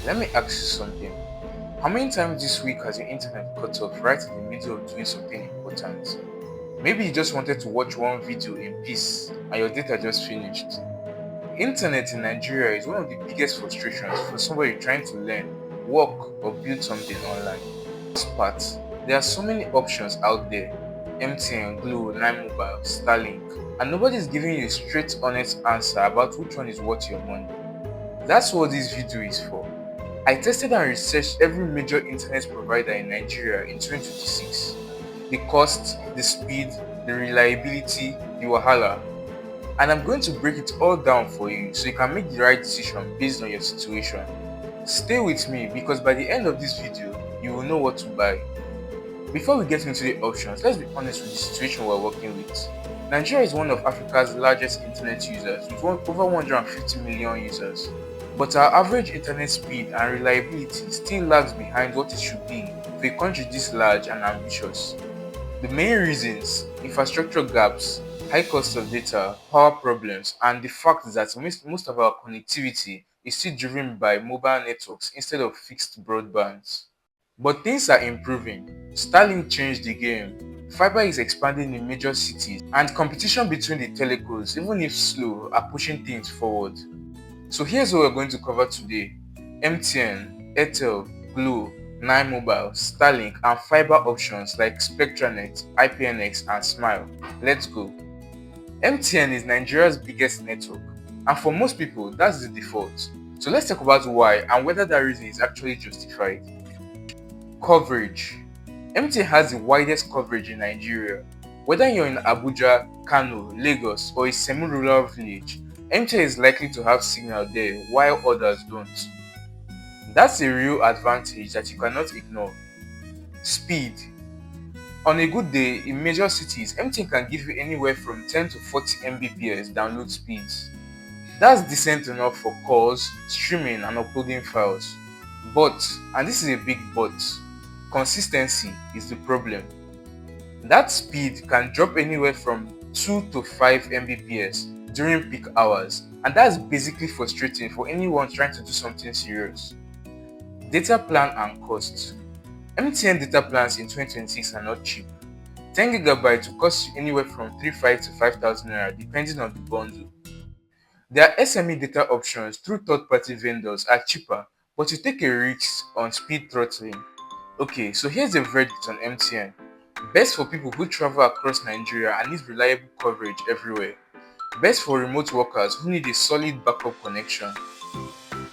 Let me ask you something. How many times this week has your internet cut off right in the middle of doing something important? Maybe you just wanted to watch one video in peace and your data just finished. Internet in Nigeria is one of the biggest frustrations for somebody trying to learn, work, or build something online. First part, there are so many options out there: MTN, Glo, 9 Mobile, StarlinK, and nobody is giving you a straight, honest answer about which one is worth your money. That's what this video is for. I tested and researched every major internet provider in Nigeria in 2026. The cost, the speed, the reliability, the wahala. And I'm going to break it all down for you so you can make the right decision based on your situation. Stay with me because by the end of this video, you will know what to buy. Before we get into the options, let's be honest with the situation we're working with. Nigeria is one of Africa's largest internet users with over 150 million users. But our average internet speed and reliability still lags behind what it should be for a country this large and ambitious. The main reasons: infrastructure gaps, high cost of data, power problems, and the fact that most of our connectivity is still driven by mobile networks instead of fixed broadbands. But things are improving. Starlink changed the game. Fiber is expanding in major cities, and competition between the telcos, even if slow, are pushing things forward. So here's what we're going to cover today: MTN, Airtel, Glo, 9 Mobile, Starlink, and fiber options like SpectraNet, IPNX, and Smile. Let's go. MTN is Nigeria's biggest network, and for most people, that's the default. So let's talk about why and whether that reason is actually justified. Coverage. MTN has the widest coverage in Nigeria. Whether you're in Abuja, Kano, Lagos, or a semi-rural village, MTN is likely to have signal there while others don't. That's a real advantage that you cannot ignore. Speed. On a good day, in major cities, MTN can give you anywhere from 10 to 40 Mbps download speeds. That's decent enough for calls, streaming, and uploading files. But, and this is a big but, consistency is the problem. That speed can drop anywhere from 2 to 5 Mbps during peak hours, and that's basically frustrating for anyone trying to do something serious. Data plan and cost. MTN data plans in 2026 are not cheap. 10 GB will cost you anywhere from 35 to 5,000 naira depending on the bundle. Their SME data options through third-party vendors are cheaper, but you take a risk on speed throttling. Okay, so here's the verdict on MTN. Best for people who travel across Nigeria and need reliable coverage everywhere. Best for remote workers who need a solid backup connection.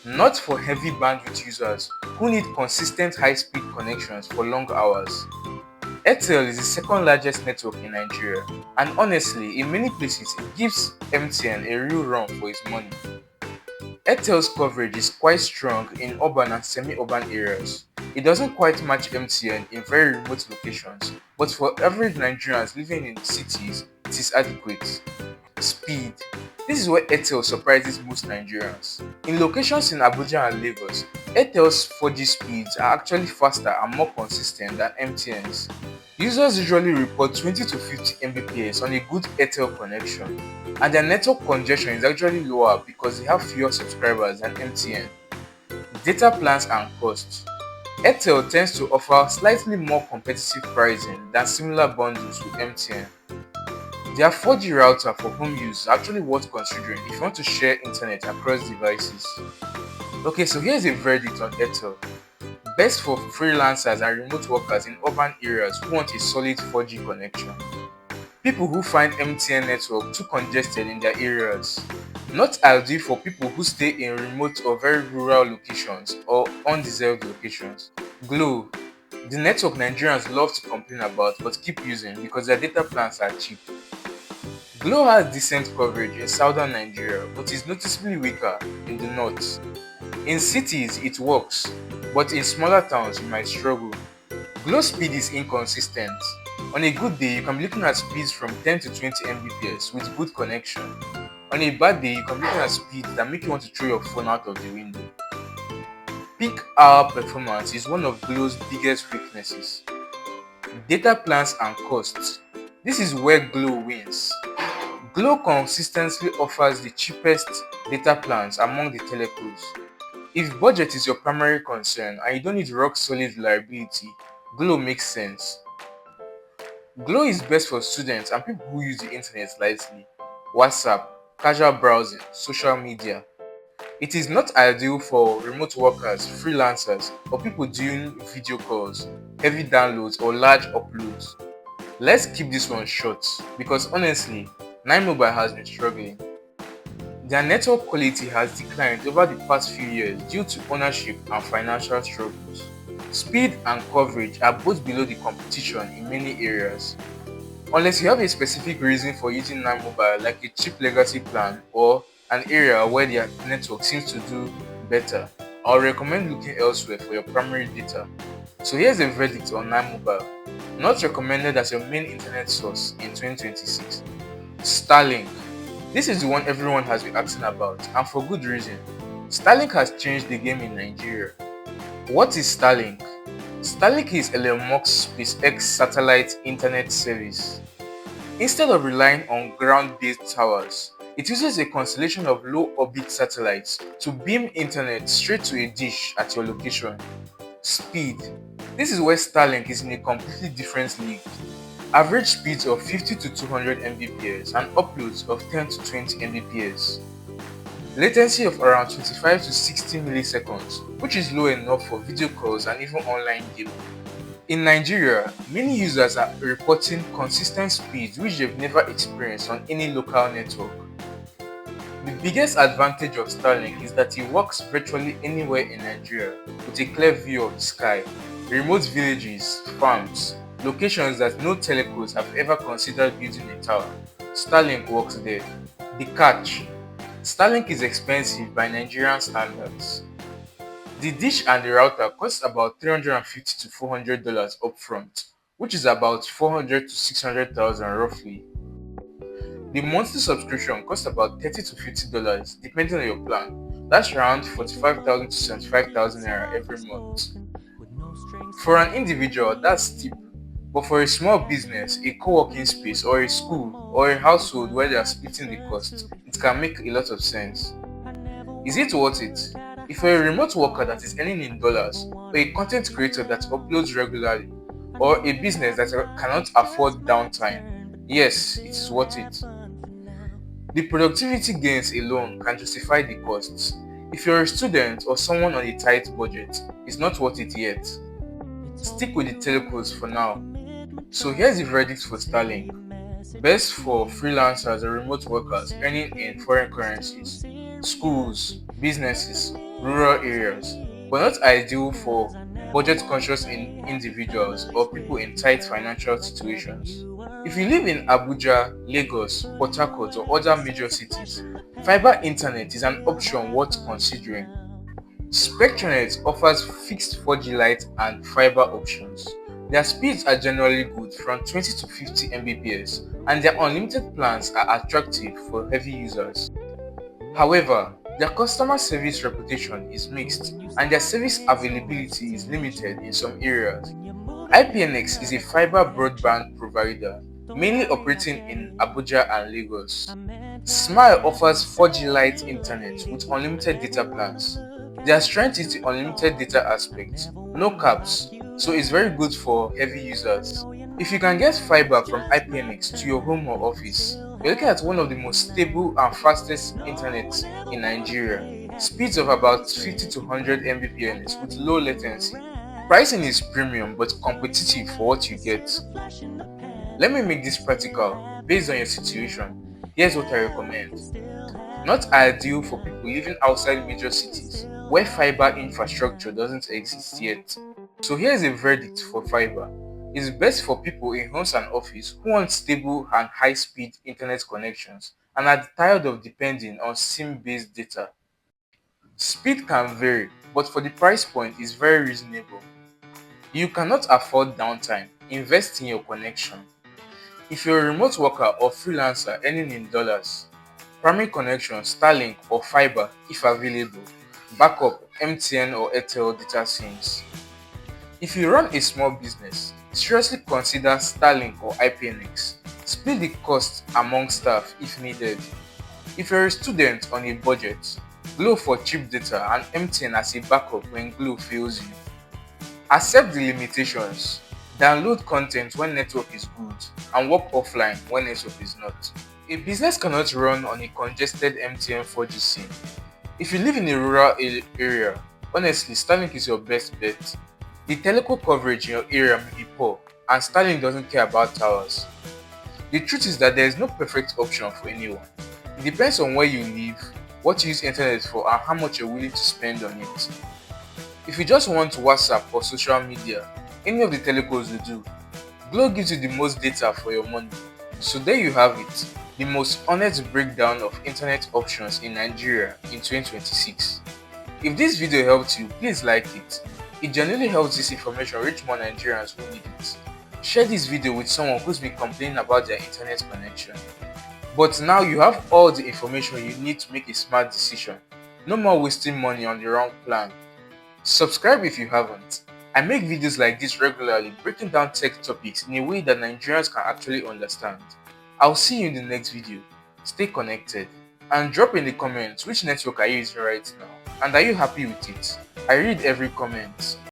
Not for heavy bandwidth users who need consistent high-speed connections for long hours. Airtel is the second largest network in Nigeria, and honestly, in many places it gives MTN a real run for its money. Airtel's coverage is quite strong in urban and semi-urban areas. It doesn't quite match MTN in very remote locations, but for average Nigerians living in cities, it is adequate. Speed. This is where Airtel surprises most Nigerians. In locations in Abuja and Lagos, Airtel's 4G speeds are actually faster and more consistent than MTN's. Users usually report 20 to 50 Mbps on a good Airtel connection, and their network congestion is actually lower because they have fewer subscribers than MTN. Data plans and costs. Airtel tends to offer slightly more competitive pricing than similar bundles with MTN. Their 4G router for home use is actually worth considering if you want to share internet across devices. Okay, so here's a verdict on Airtel. Best for freelancers and remote workers in urban areas who want a solid 4G connection. People who find MTN network too congested in their areas. Not ideal for people who stay in remote or very rural locations or undeserved locations. Glo. The network Nigerians love to complain about but keep using because their data plans are cheap. Glo has decent coverage in southern Nigeria but is noticeably weaker in the north. In cities it works, but in smaller towns you might struggle. Glo speed is inconsistent. On a good day you can be looking at speeds from 10 to 20 Mbps with good connection. On a bad day you can be looking at speeds that make you want to throw your phone out of the window. Peak hour performance is one of Glo's biggest weaknesses. Data plans and costs. This is where Glo wins. Glo consistently offers the cheapest data plans among the telcos. If budget is your primary concern and you don't need rock solid reliability, Glow makes sense. Glow is best for students and people who use the internet lightly. WhatsApp, casual browsing, social media. It is not ideal for remote workers, freelancers, or people doing video calls, heavy downloads, or large uploads. Let's keep this one short because honestly, 9 Mobile has been struggling. Their network quality has declined over the past few years due to ownership and financial struggles. Speed and coverage are both below the competition in many areas. Unless you have a specific reason for using 9 Mobile like a cheap legacy plan or an area where their network seems to do better, I would recommend looking elsewhere for your primary data. So here's a verdict on 9 Mobile. Not recommended as your main internet source in 2026. StarlinK. This is the one everyone has been asking about, and for good reason. StarlinK has changed the game in Nigeria. What is StarlinK? StarlinK is Elon Musk's SpaceX satellite internet service. Instead of relying on ground-based towers, it uses a constellation of low-orbit satellites to beam internet straight to a dish at your location. Speed. This is where Starlink is in a completely different league. Average speeds of 50 to 200 Mbps and uploads of 10 to 20 Mbps. Latency of around 25 to 60 milliseconds, which is low enough for video calls and even online gaming. In Nigeria, many users are reporting consistent speeds which they've never experienced on any local network. The biggest advantage of Starlink is that it works virtually anywhere in Nigeria with a clear view of the sky, remote villages, farms, locations that no telcos have ever considered building a tower. Starlink works there. The catch: Starlink is expensive by Nigerian standards. The dish and the router cost about $350 to $400 upfront, which is about 400 to 600,000 roughly. The monthly subscription costs about $30 to $50 depending on your plan. That's around 45,000 to 75,000 naira every month. For an individual, that's steep. But for a small business, a co-working space, or a school, or a household where they are splitting the cost, it can make a lot of sense. Is it worth it? If you're a remote worker that is earning in dollars, or a content creator that uploads regularly, or a business that cannot afford downtime, yes, it is worth it. The productivity gains alone can justify the costs. If you're a student or someone on a tight budget, it's not worth it yet. Stick with the telcos for now. So here's the verdict for Starlink. Best for freelancers or remote workers earning in foreign currencies, schools, businesses, rural areas, but not ideal for budget-conscious individuals or people in tight financial situations. If you live in Abuja, Lagos, Port Harcourt, or other major cities, fiber internet is an option worth considering. Spectranet offers fixed 4G Lite and fiber options. Their speeds are generally good from 20 to 50 Mbps, and their unlimited plans are attractive for heavy users. However, their customer service reputation is mixed and their service availability is limited in some areas. IPNX is a fiber broadband provider, mainly operating in Abuja and Lagos. Smile offers 4G Lite internet with unlimited data plans. Their strength is the unlimited data aspect, no caps, so it's very good for heavy users. If you can get fiber from IPNX to your home or office, you're looking at one of the most stable and fastest internets in Nigeria. Speeds of about 50 to 100 Mbps with low latency. Pricing is premium but competitive for what you get. Let me make this practical based on your situation. Here's what I recommend. Not ideal for people living outside major cities where fiber infrastructure doesn't exist yet. So here's a verdict for fiber. It's best for people in homes and office who want stable and high-speed internet connections and are tired of depending on SIM-based data. Speed can vary, but for the price point it's very reasonable. You cannot afford downtime, invest in your connection. If you're a remote worker or freelancer earning in dollars, primary connection, Starlink or fiber if available, backup, MTN or Airtel data SIMs. If you run a small business, seriously consider Starlink or IPNX. Split the cost among staff if needed. If you're a student on a budget, Glo for cheap data, and MTN as a backup when Glo fails you. Accept the limitations. Download content when network is good and work offline when network is not. A business cannot run on a congested MTN 4G SIM. If you live in a rural area, honestly, Starlink is your best bet. The telco coverage in your area may be poor, and Starlink doesn't care about towers. The truth is that there is no perfect option for anyone. It depends on where you live, what you use internet for, and how much you're willing to spend on it. If you just want WhatsApp or social media, any of the telcos will do. Glo gives you the most data for your money. So there you have it, the most honest breakdown of internet options in Nigeria in 2026. If this video helped you, please like it. It genuinely helps this information reach more Nigerians who need it. Share this video with someone who's been complaining about their internet connection. But now you have all the information you need to make a smart decision. No more wasting money on the wrong plan. Subscribe if you haven't. I make videos like this regularly, breaking down tech topics in a way that Nigerians can actually understand. I'll see you in the next video. Stay connected. And drop in the comments which network are you using right now, and are you happy with it? I read every comment.